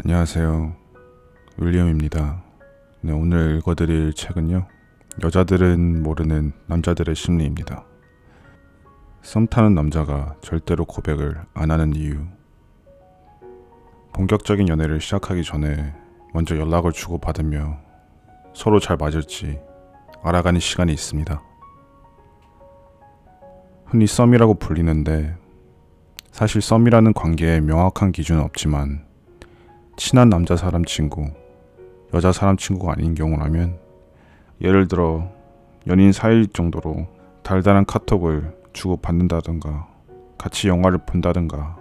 안녕하세요. 윌리엄입니다. 네, 오늘 읽어드릴 책은요. 여자들은 모르는 남자들의 심리입니다. 썸 타는 남자가 절대로 고백을 안 하는 이유. 본격적인 연애를 시작하기 전에 먼저 연락을 주고받으며 서로 잘 맞을지 알아가는 시간이 있습니다. 흔히 썸이라고 불리는데 사실 썸이라는 관계에 명확한 기준은 없지만 친한 남자 사람 친구, 여자 사람 친구가 아닌 경우라면 예를 들어 연인 사이일 정도로 달달한 카톡을 주고받는다든가 같이 영화를 본다든가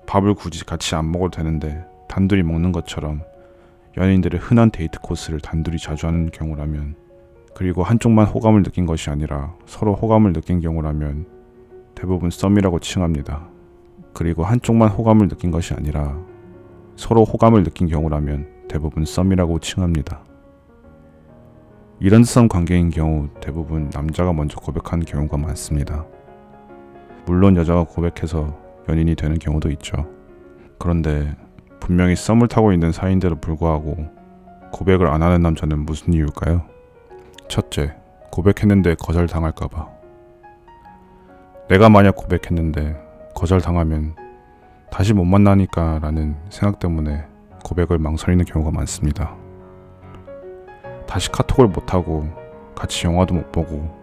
밥을 굳이 같이 안 먹어도 되는데 단둘이 먹는 것처럼 연인들의 흔한 데이트 코스를 단둘이 자주 하는 경우라면, 그리고 한쪽만 호감을 느낀 것이 아니라 서로 호감을 느낀 경우라면 대부분 썸이라고 칭합니다. 그리고 한쪽만 호감을 느낀 것이 아니라 서로 호감을 느낀 경우라면 대부분 썸이라고 칭합니다. 이런 썸 관계인 경우 대부분 남자가 먼저 고백하는 경우가 많습니다. 물론 여자가 고백해서 연인이 되는 경우도 있죠. 그런데 분명히 썸을 타고 있는 사이인데도 불구하고 고백을 안 하는 남자는 무슨 이유일까요? 첫째, 고백했는데 거절당할까봐. 내가 만약 고백했는데 거절당하면 다시 못 만나니까 라는 생각 때문에 고백을 망설이는 경우가 많습니다. 다시 카톡을 못하고 같이 영화도 못 보고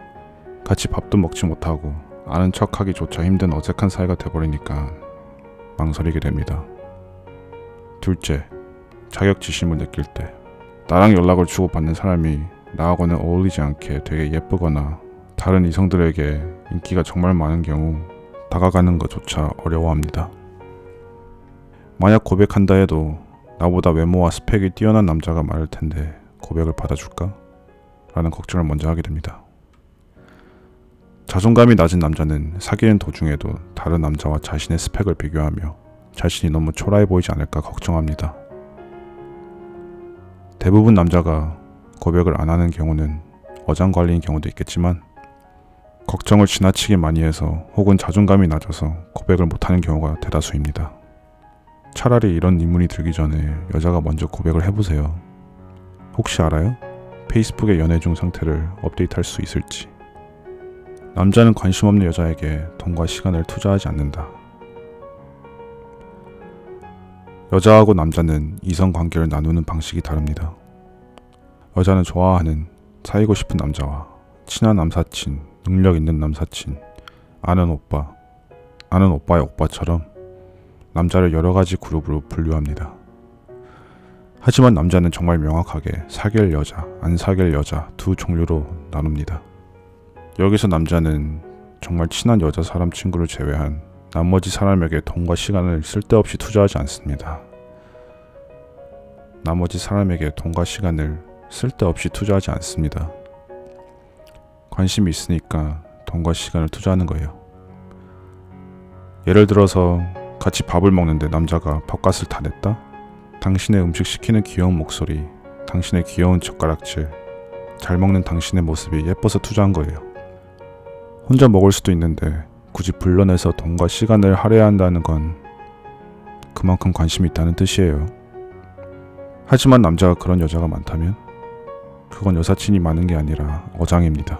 같이 밥도 먹지 못하고 아는 척하기조차 힘든 어색한 사이가 돼버리니까 망설이게 됩니다. 둘째, 자격지심을 느낄 때. 나랑 연락을 주고받는 사람이 나하고는 어울리지 않게 되게 예쁘거나 다른 이성들에게 인기가 정말 많은 경우 다가가는 것조차 어려워합니다. 만약 고백한다 해도 나보다 외모와 스펙이 뛰어난 남자가 많을 텐데 고백을 받아줄까? 라는 걱정을 먼저 하게 됩니다. 자존감이 낮은 남자는 사귀는 도중에도 다른 남자와 자신의 스펙을 비교하며 자신이 너무 초라해 보이지 않을까 걱정합니다. 대부분 남자가 고백을 안 하는 경우는 어장관리인 경우도 있겠지만 걱정을 지나치게 많이 해서 혹은 자존감이 낮아서 고백을 못하는 경우가 대다수입니다. 차라리 이런 의문이 들기 전에 여자가 먼저 고백을 해보세요. 혹시 알아요? 페이스북의 연애 중 상태를 업데이트할 수 있을지. 남자는 관심 없는 여자에게 돈과 시간을 투자하지 않는다. 여자하고 남자는 이성 관계를 나누는 방식이 다릅니다. 여자는 좋아하는, 사귀고 싶은 남자와 친한 남사친, 능력 있는 남사친, 아는 오빠의 오빠처럼 남자를 여러 가지 그룹으로 분류합니다. 하지만 남자는 정말 명확하게 사귈 여자, 안 사귈 여자 두 종류로 나눕니다. 여기서 남자는 정말 친한 여자 사람 친구를 제외한 나머지 사람에게 돈과 시간을 쓸데없이 투자하지 않습니다. 관심이 있으니까 돈과 시간을 투자하는 거예요. 예를 들어서 같이 밥을 먹는데 남자가 밥값을 다 냈다? 당신의 음식 시키는 귀여운 목소리, 당신의 귀여운 젓가락질, 잘 먹는 당신의 모습이 예뻐서 투자한 거예요. 혼자 먹을 수도 있는데 굳이 불러내서 돈과 시간을 할애해야 한다는 건 그만큼 관심이 있다는 뜻이에요. 하지만 남자가 그런 여자가 많다면 그건 여사친이 많은 게 아니라 어장입니다.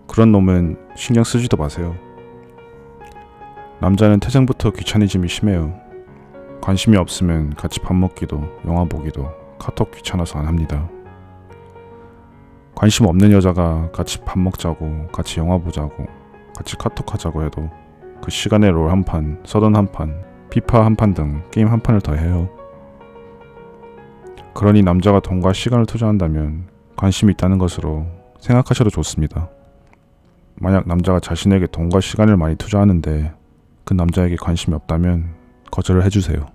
그런 놈은 신경 쓰지도 마세요. 남자는 태생부터 귀차니즘이 심해요. 관심이 없으면 같이 밥 먹기도, 영화 보기도, 카톡 귀찮아서 안 합니다. 관심 없는 여자가 같이 밥 먹자고, 같이 영화 보자고, 같이 카톡 하자고 해도 그 시간에 롤 한 판, 서든 한 판, 피파 한 판 등 게임 한 판을 더 해요. 그러니 남자가 돈과 시간을 투자한다면 관심이 있다는 것으로 생각하셔도 좋습니다. 만약 남자가 자신에게 돈과 시간을 많이 투자하는데 그 남자에게 관심이 없다면 거절을 해주세요.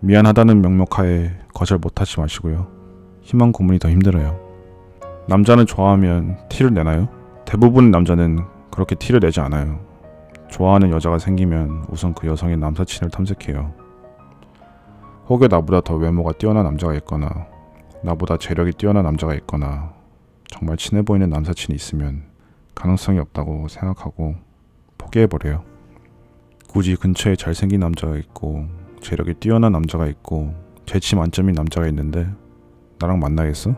미안하다는 명목하에 거절 못하지 마시고요. 희망 고문이 더 힘들어요. 남자는 좋아하면 티를 내나요? 대부분의 남자는 그렇게 티를 내지 않아요. 좋아하는 여자가 생기면 우선 그 여성의 남사친을 탐색해요. 혹여 나보다 더 외모가 뛰어난 남자가 있거나 나보다 재력이 뛰어난 남자가 있거나 정말 친해 보이는 남사친이 있으면 가능성이 없다고 생각하고 포기해버려요. 굳이 근처에 잘생긴 남자가 있고 재력이 뛰어난 남자가 있고 재치 만점인 남자가 있는데 나랑 만나겠어?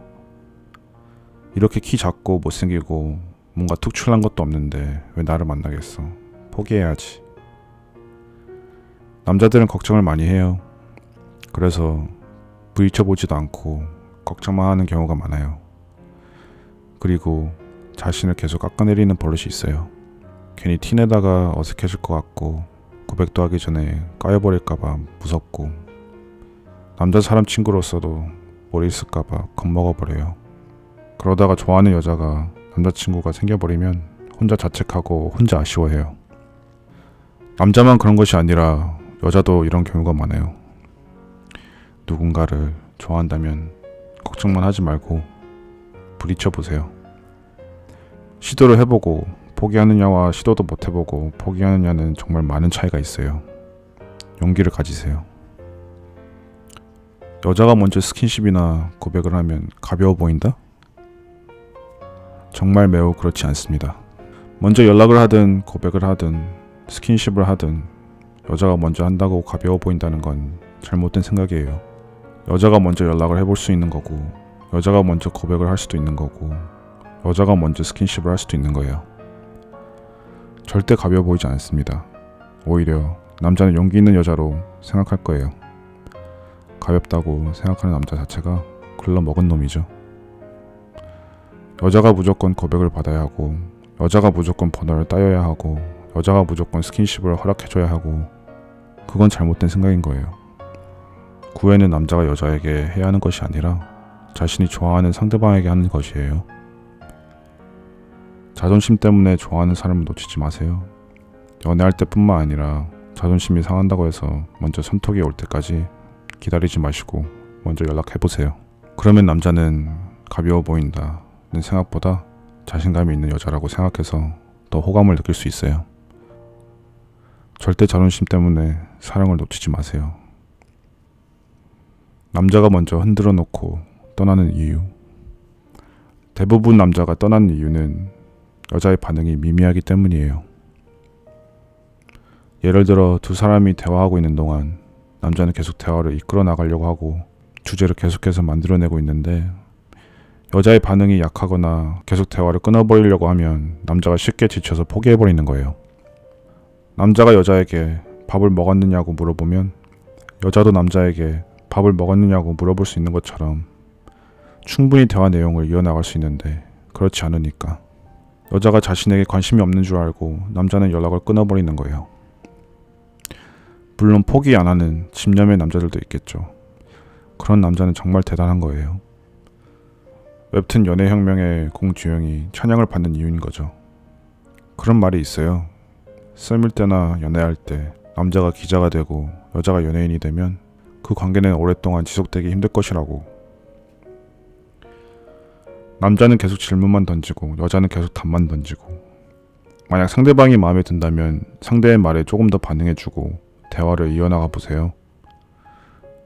이렇게 키 작고 못생기고 뭔가 특출난 것도 없는데 왜 나를 만나겠어? 포기해야지. 남자들은 걱정을 많이 해요. 그래서 부딪혀보지도 않고 걱정만 하는 경우가 많아요. 그리고 자신을 계속 깎아내리는 버릇이 있어요. 괜히 티내다가 어색해질 것 같고 고백도 하기 전에 까여버릴까봐 무섭고 남자 사람 친구로서도 뭘 있을까봐 겁먹어버려요. 그러다가 좋아하는 여자가 남자친구가 생겨버리면 혼자 자책하고 혼자 아쉬워해요. 남자만 그런 것이 아니라 여자도 이런 경우가 많아요. 누군가를 좋아한다면 걱정만 하지 말고 부딪혀보세요. 시도를 해보고 포기하느냐와 시도도 못해보고 포기하느냐는 정말 많은 차이가 있어요. 용기를 가지세요. 여자가 먼저 스킨십이나 고백을 하면 가벼워 보인다? 정말 매우 그렇지 않습니다. 먼저 연락을 하든 고백을 하든 스킨십을 하든 여자가 먼저 한다고 가벼워 보인다는 건 잘못된 생각이에요. 여자가 먼저 연락을 해볼 수 있는 거고 여자가 먼저 고백을 할 수도 있는 거고 여자가 먼저 스킨십을 할 수도 있는 거예요. 절대 가벼워 보이지 않습니다. 오히려 남자는 용기 있는 여자로 생각할 거예요. 가볍다고 생각하는 남자 자체가 글러먹은 놈이죠. 여자가 무조건 고백을 받아야 하고 여자가 무조건 번호를 따여야 하고 여자가 무조건 스킨십을 허락해줘야 하고 그건 잘못된 생각인 거예요. 구애는 남자가 여자에게 해야 하는 것이 아니라 자신이 좋아하는 상대방에게 하는 것이에요. 자존심 때문에 좋아하는 사람을 놓치지 마세요. 연애할 때뿐만 아니라 자존심이 상한다고 해서 먼저 손톱이 올 때까지 기다리지 마시고 먼저 연락해보세요. 그러면 남자는 가벼워 보인다는 생각보다 자신감이 있는 여자라고 생각해서 더 호감을 느낄 수 있어요. 절대 자존심 때문에 사랑을 놓치지 마세요. 남자가 먼저 흔들어 놓고 떠나는 이유. 대부분 남자가 떠나는 이유는 여자의 반응이 미미하기 때문이에요. 예를 들어 두 사람이 대화하고 있는 동안 남자는 계속 대화를 이끌어 나가려고 하고 주제를 계속해서 만들어내고 있는데 여자의 반응이 약하거나 계속 대화를 끊어버리려고 하면 남자가 쉽게 지쳐서 포기해버리는 거예요. 남자가 여자에게 밥을 먹었느냐고 물어보면 여자도 남자에게 밥을 먹었느냐고 물어볼 수 있는 것처럼 충분히 대화 내용을 이어나갈 수 있는데 그렇지 않으니까 여자가 자신에게 관심이 없는 줄 알고 남자는 연락을 끊어버리는 거예요. 물론 포기 안 하는 집념의 남자들도 있겠죠. 그런 남자는 정말 대단한 거예요. 웹툰 연애혁명의 공주영이 찬양을 받는 이유인 거죠. 그런 말이 있어요. 썸일 때나 연애할 때 남자가 기자가 되고 여자가 연예인이 되면 그 관계는 오랫동안 지속되기 힘들 것이라고. 남자는 계속 질문만 던지고 여자는 계속 답만 던지고 만약 상대방이 마음에 든다면 상대의 말에 조금 더 반응해주고 대화를 이어나가 보세요.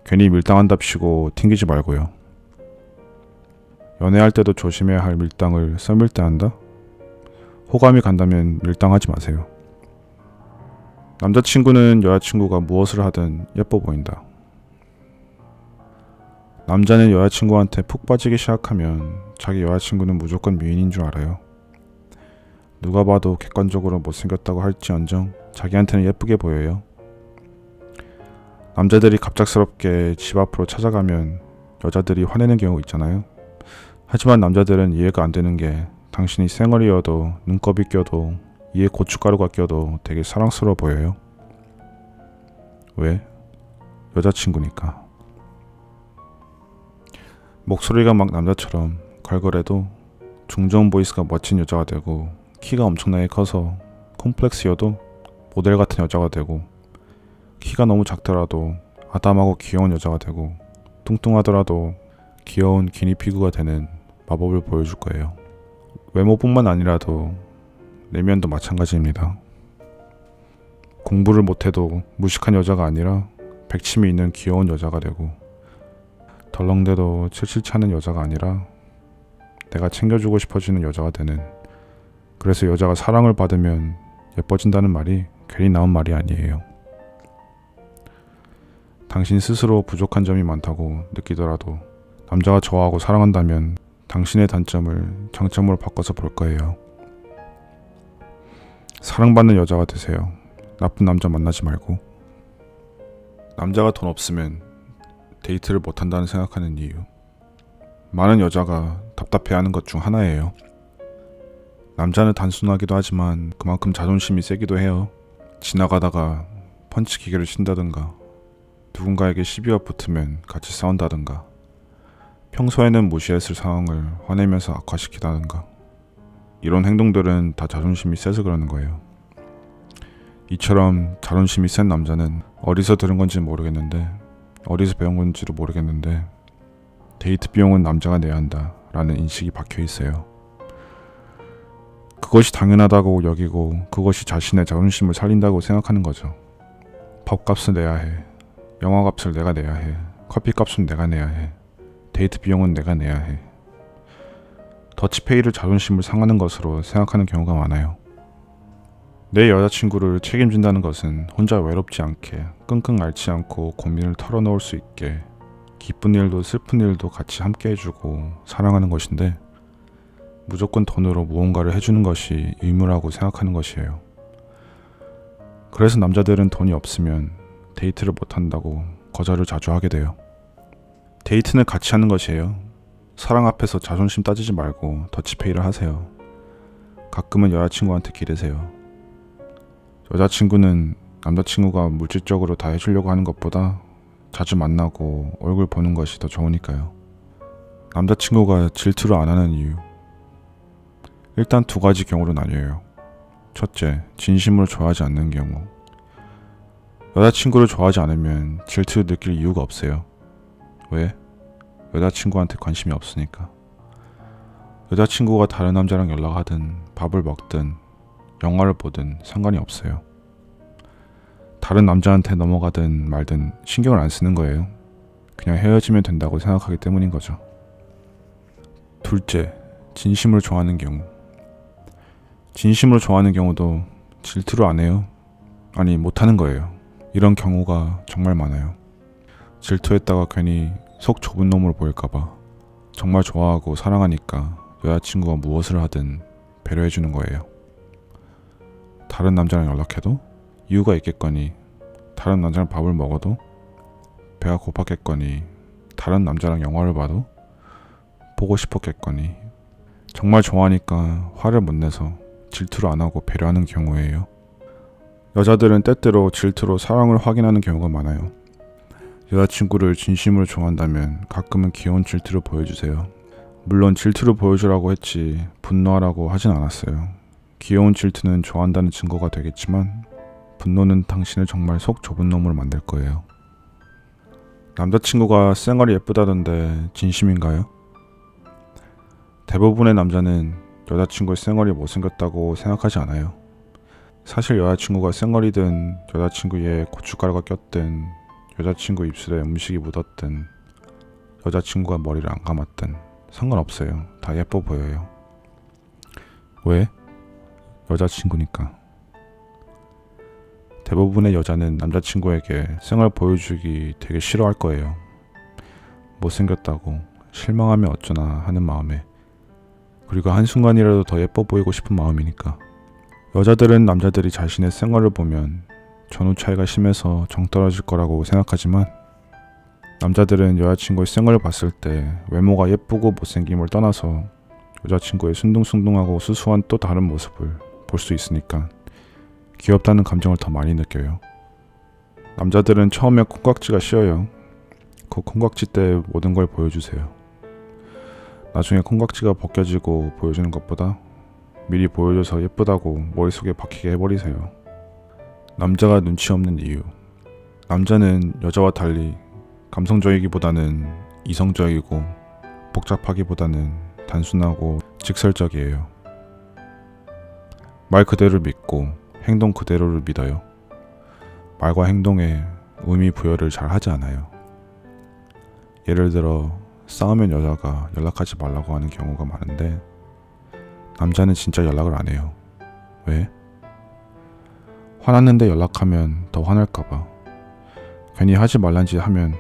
괜히 밀당한답시고 튕기지 말고요. 연애할 때도 조심해야 할 밀당을 썸일 때 한다? 호감이 간다면 밀당하지 마세요. 남자친구는 여자친구가 무엇을 하든 예뻐 보인다. 남자는 여자친구한테 푹 빠지기 시작하면 자기 여자친구는 무조건 미인인 줄 알아요. 누가 봐도 객관적으로 못생겼다고 할지언정 자기한테는 예쁘게 보여요. 남자들이 갑작스럽게 집 앞으로 찾아가면 여자들이 화내는 경우 있잖아요. 하지만 남자들은 이해가 안 되는 게 당신이 쌩얼이어도 눈곱이 껴도 이에 고춧가루가 껴도 되게 사랑스러워 보여요. 왜? 여자친구니까. 목소리가 막 남자처럼 걸걸해도 중저음 보이스가 멋진 여자가 되고 키가 엄청나게 커서 콤플렉스여도 모델 같은 여자가 되고 키가 너무 작더라도 아담하고 귀여운 여자가 되고 뚱뚱하더라도 귀여운 기니피그가 되는 마법을 보여줄 거예요. 외모뿐만 아니라도 내면도 마찬가지입니다. 공부를 못해도 무식한 여자가 아니라 백침이 있는 귀여운 여자가 되고 덜렁대도 칠칠치 않은 여자가 아니라 내가 챙겨주고 싶어지는 여자가 되는, 그래서 여자가 사랑을 받으면 예뻐진다는 말이 괜히 나온 말이 아니에요. 당신 스스로 부족한 점이 많다고 느끼더라도 남자가 좋아하고 사랑한다면 당신의 단점을 장점으로 바꿔서 볼 거예요. 사랑받는 여자가 되세요. 나쁜 남자 만나지 말고. 남자가 돈 없으면 데이트를 못한다는 생각하는 이유. 많은 여자가 답답해하는 것 중 하나예요. 남자는 단순하기도 하지만 그만큼 자존심이 세기도 해요. 지나가다가 펀치 기계를 친다든가 누군가에게 시비가 붙으면 같이 싸운다든가 평소에는 무시했을 상황을 화내면서 악화시키다든가 이런 행동들은 다 자존심이 세서 그러는 거예요. 이처럼 자존심이 센 남자는 어디서 들은 건지는 모르겠는데 어디서 배운 건지도 모르겠는데 데이트 비용은 남자가 내야 한다 라는 인식이 박혀 있어요. 그것이 당연하다고 여기고 그것이 자신의 자존심을 살린다고 생각하는 거죠. 밥값을 내야 해. 영화값을 내가 내야 해. 커피값은 내가 내야 해. 데이트 비용은 내가 내야 해. 더치페이를 자존심을 상하는 것으로 생각하는 경우가 많아요. 내 여자친구를 책임진다는 것은 혼자 외롭지 않게 끙끙 앓지 않고 고민을 털어놓을 수 있게 기쁜 일도 슬픈 일도 같이 함께 해주고 사랑하는 것인데 무조건 돈으로 무언가를 해주는 것이 의무라고 생각하는 것이에요. 그래서 남자들은 돈이 없으면 데이트를 못한다고 거절을 자주 하게 돼요. 데이트는 같이 하는 것이에요. 사랑 앞에서 자존심 따지지 말고 더치페이를 하세요. 가끔은 여자친구한테 기대세요. 여자친구는 남자친구가 물질적으로 다 해주려고 하는 것보다 자주 만나고 얼굴 보는 것이 더 좋으니까요. 남자친구가 질투를 안 하는 이유. 일단 두 가지 경우로 나뉘어요. 첫째, 진심으로 좋아하지 않는 경우. 여자친구를 좋아하지 않으면 질투를 느낄 이유가 없어요. 왜? 여자친구한테 관심이 없으니까. 여자친구가 다른 남자랑 연락하든 밥을 먹든 영화를 보든 상관이 없어요. 다른 남자한테 넘어가든 말든 신경을 안 쓰는 거예요. 그냥 헤어지면 된다고 생각하기 때문인 거죠. 둘째, 진심으로 좋아하는 경우. 진심으로 좋아하는 경우도 질투를 안 해요. 아니, 못하는 거예요. 이런 경우가 정말 많아요. 질투했다가 괜히 속 좁은 놈으로 보일까봐 정말 좋아하고 사랑하니까 여자친구가 무엇을 하든 배려해주는 거예요. 다른 남자랑 연락해도 이유가 있겠거니, 다른 남자랑 밥을 먹어도 배가 고팠겠거니, 다른 남자랑 영화를 봐도 보고 싶었겠거니, 정말 좋아하니까 화를 못 내서 질투를 안 하고 배려하는 경우예요. 여자들은 때때로 질투로 사랑을 확인하는 경우가 많아요. 여자친구를 진심으로 좋아한다면 가끔은 귀여운 질투를 보여주세요. 물론 질투를 보여주라고 했지 분노하라고 하진 않았어요. 귀여운 질투는 좋아한다는 증거가 되겠지만 분노는 당신을 정말 속 좁은 놈으로 만들 거예요. 남자친구가 쌩얼이 예쁘다던데 진심인가요? 대부분의 남자는 여자친구의 쌩얼이 못생겼다고 생각하지 않아요. 사실 여자친구가 쌩얼이든 여자친구의 고춧가루가 꼈든 여자친구 입술에 음식이 묻었든 여자친구가 머리를 안 감았든 상관없어요. 다 예뻐 보여요. 왜? 여자친구니까. 대부분의 여자는 남자친구에게 쌩얼 보여주기 되게 싫어할 거예요. 못생겼다고 실망하면 어쩌나 하는 마음에, 그리고 한순간이라도 더 예뻐 보이고 싶은 마음이니까. 여자들은 남자들이 자신의 쌩얼을 보면 전후 차이가 심해서 정 떨어질 거라고 생각하지만 남자들은 여자친구의 쌩얼을 봤을 때 외모가 예쁘고 못생김을 떠나서 여자친구의 순둥순둥하고 수수한 또 다른 모습을 볼 수 있으니까 귀엽다는 감정을 더 많이 느껴요. 남자들은 처음에 콩깍지가 씌어요. 그 콩깍지 때 모든 걸 보여주세요. 나중에 콩깍지가 벗겨지고 보여주는 것보다 미리 보여줘서 예쁘다고 머릿속에 박히게 해버리세요. 남자가 눈치 없는 이유. 남자는 여자와 달리 감성적이기보다는 이성적이고 복잡하기보다는 단순하고 직설적이에요. 말 그대로를 믿고 행동 그대로를 믿어요. 말과 행동에 의미 부여를 잘 하지 않아요. 예를 들어 싸우면 여자가 연락하지 말라고 하는 경우가 많은데 남자는 진짜 연락을 안 해요. 왜? 화났는데 연락하면 더 화날까봐. 괜히 하지 말란 짓 하면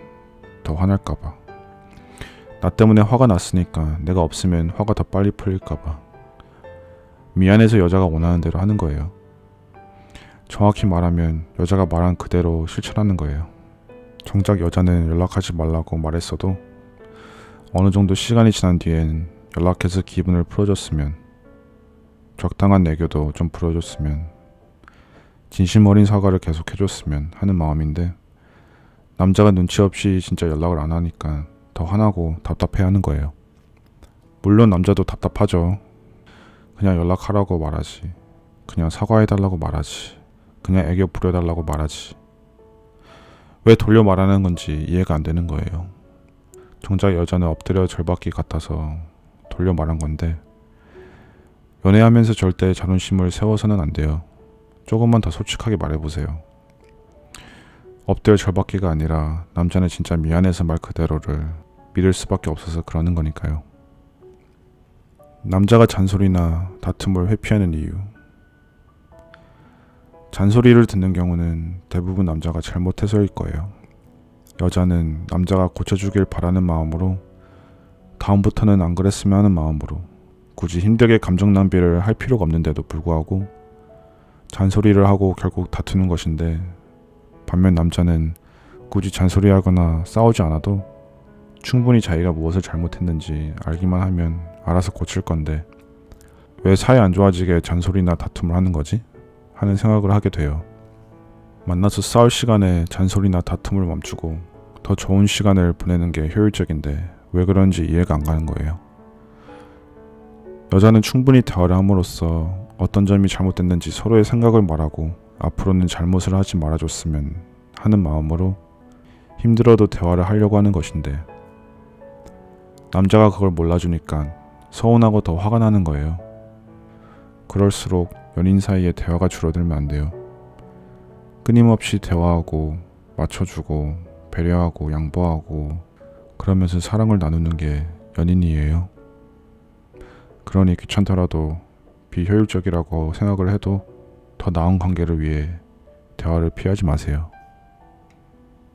더 화날까봐. 나 때문에 화가 났으니까 내가 없으면 화가 더 빨리 풀릴까봐. 미안해서 여자가 원하는 대로 하는 거예요. 정확히 말하면 여자가 말한 그대로 실천하는 거예요. 정작 여자는 연락하지 말라고 말했어도 어느 정도 시간이 지난 뒤엔 연락해서 기분을 풀어줬으면, 적당한 애교도 좀 부려줬으면, 진심 어린 사과를 계속 해줬으면 하는 마음인데, 남자가 눈치 없이 진짜 연락을 안 하니까 더 화나고 답답해하는 거예요. 물론 남자도 답답하죠. 그냥 연락하라고 말하지, 그냥 사과해달라고 말하지, 그냥 애교 부려달라고 말하지. 왜 돌려 말하는 건지 이해가 안 되는 거예요. 정작 여자는 엎드려 절받기 같아서 돌려 말한 건데, 연애하면서 절대 자존심을 세워서는 안 돼요. 조금만 더 솔직하게 말해보세요. 엎드려 절받기가 아니라 남자는 진짜 미안해서 말 그대로를 믿을 수밖에 없어서 그러는 거니까요. 남자가 잔소리나 다툼을 회피하는 이유. 잔소리를 듣는 경우는 대부분 남자가 잘못해서일 거예요. 여자는 남자가 고쳐주길 바라는 마음으로, 다음부터는 안 그랬으면 하는 마음으로 굳이 힘들게 감정 낭비를 할 필요가 없는데도 불구하고 잔소리를 하고 결국 다투는 것인데, 반면 남자는 굳이 잔소리하거나 싸우지 않아도 충분히 자기가 무엇을 잘못했는지 알기만 하면 알아서 고칠 건데, 왜 사이 안 좋아지게 잔소리나 다툼을 하는 거지? 하는 생각을 하게 돼요. 만나서 싸울 시간에 잔소리나 다툼을 멈추고 더 좋은 시간을 보내는 게 효율적인데 왜 그런지 이해가 안 가는 거예요. 여자는 충분히 대화를 함으로써 어떤 점이 잘못됐는지 서로의 생각을 말하고 앞으로는 잘못을 하지 말아줬으면 하는 마음으로 힘들어도 대화를 하려고 하는 것인데, 남자가 그걸 몰라주니까 서운하고 더 화가 나는 거예요. 그럴수록 연인 사이에 대화가 줄어들면 안 돼요. 끊임없이 대화하고 맞춰주고 배려하고 양보하고 그러면서 사랑을 나누는 게 연인이에요. 그러니 귀찮더라도 비효율적이라고 생각을 해도 더 나은 관계를 위해 대화를 피하지 마세요.